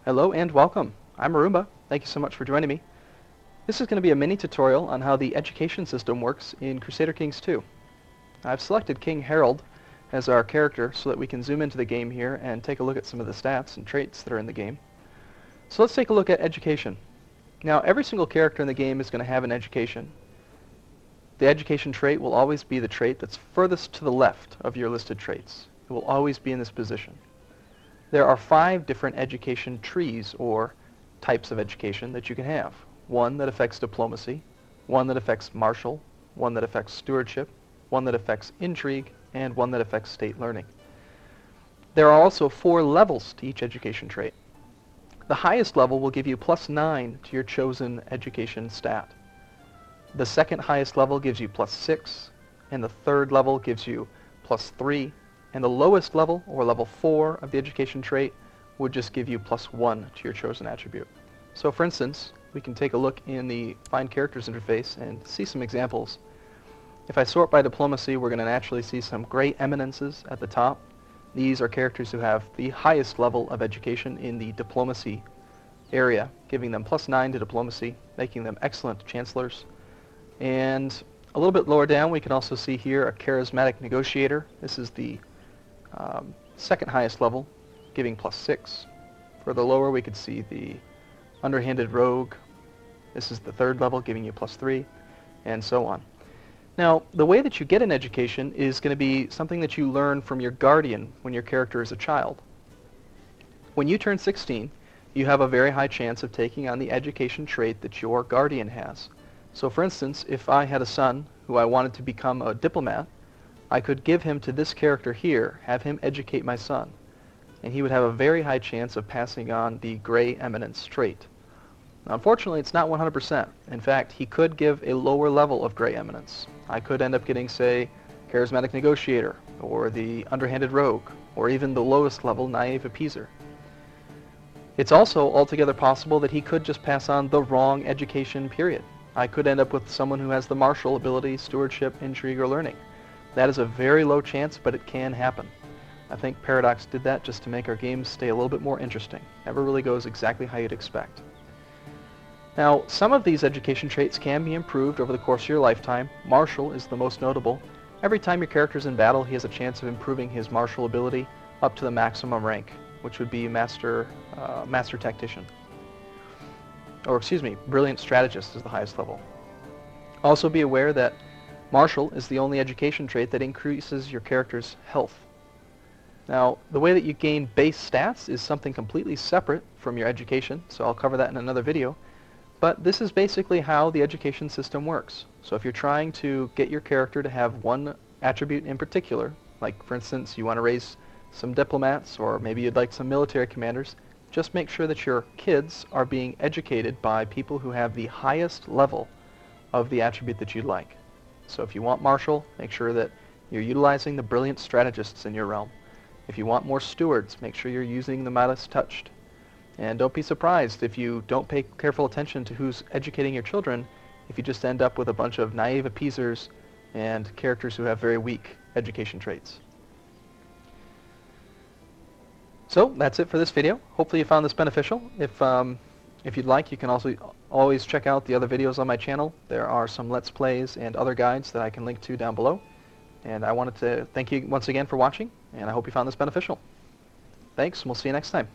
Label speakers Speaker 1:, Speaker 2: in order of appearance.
Speaker 1: Hello and welcome. I'm Arumba. Thank you so much for joining me. This is going to be a mini tutorial on how the education system works in Crusader Kings 2. I've selected King Harold as our character so that we can zoom into the game here and take a look at some of the stats and traits that are in the game. So let's take a look at education. Now every single character in the game is going to have an education. The education trait will always be the trait that's furthest to the left of your listed traits. It will always be in this position. There are 5 different education trees or types of education that you can have. One that affects diplomacy, one that affects martial, one that affects stewardship, one that affects intrigue, and one that affects state learning. There are also 4 levels to each education trait. The highest level will give you +9 to your chosen education stat. The second highest level gives you +6, and the third level gives you +3, and the lowest level, or level 4 of the education trait, would just give you +1 to your chosen attribute. So for instance, we can take a look in the Find Characters interface and see some examples. If I sort by diplomacy, we're going to naturally see some great eminences at the top. These are characters who have the highest level of education in the diplomacy area, giving them +9 to diplomacy, making them excellent chancellors. And a little bit lower down, we can also see here a charismatic negotiator. This is the second highest level, giving +6. Further lower, we could see the underhanded rogue. This is the third level, giving you +3, and so on. Now, the way that you get an education is going to be something that you learn from your guardian when your character is a child. When you turn 16, you have a very high chance of taking on the education trait that your guardian has. So for instance, if I had a son who I wanted to become a diplomat, I could give him to this character here, have him educate my son, and he would have a very high chance of passing on the gray eminence trait. Now, unfortunately, it's not 100%. In fact, he could give a lower level of gray eminence. I could end up getting, say, charismatic negotiator, or the underhanded rogue, or even the lowest level, naive appeaser. It's also altogether possible that he could just pass on the wrong education period. I could end up with someone who has the martial ability, stewardship, intrigue, or learning. That is a very low chance, but it can happen. I think Paradox did that just to make our games stay a little bit more interesting. Never really goes exactly how you'd expect. Now, some of these education traits can be improved over the course of your lifetime. Martial is the most notable. Every time your character's in battle, he has a chance of improving his martial ability up to the maximum rank, which would be Master Tactician. Or excuse me, Brilliant Strategist is the highest level. Also be aware that Martial is the only education trait that increases your character's health. Now, the way that you gain base stats is something completely separate from your education, so I'll cover that in another video. But this is basically how the education system works. So if you're trying to get your character to have one attribute in particular, like for instance you want to raise some diplomats, or maybe you'd like some military commanders, just make sure that your kids are being educated by people who have the highest level of the attribute that you'd like. So if you want martial, make sure that you're utilizing the brilliant strategists in your realm. If you want more stewards, make sure you're using the Midas Touched. And don't be surprised if you don't pay careful attention to who's educating your children, if you just end up with a bunch of naive appeasers and characters who have very weak education traits. So that's it for this video. Hopefully you found this beneficial. If you'd like, you can also always check out the other videos on my channel. There are some Let's Plays and other guides that I can link to down below. And I wanted to thank you once again for watching, and I hope you found this beneficial. Thanks, and we'll see you next time.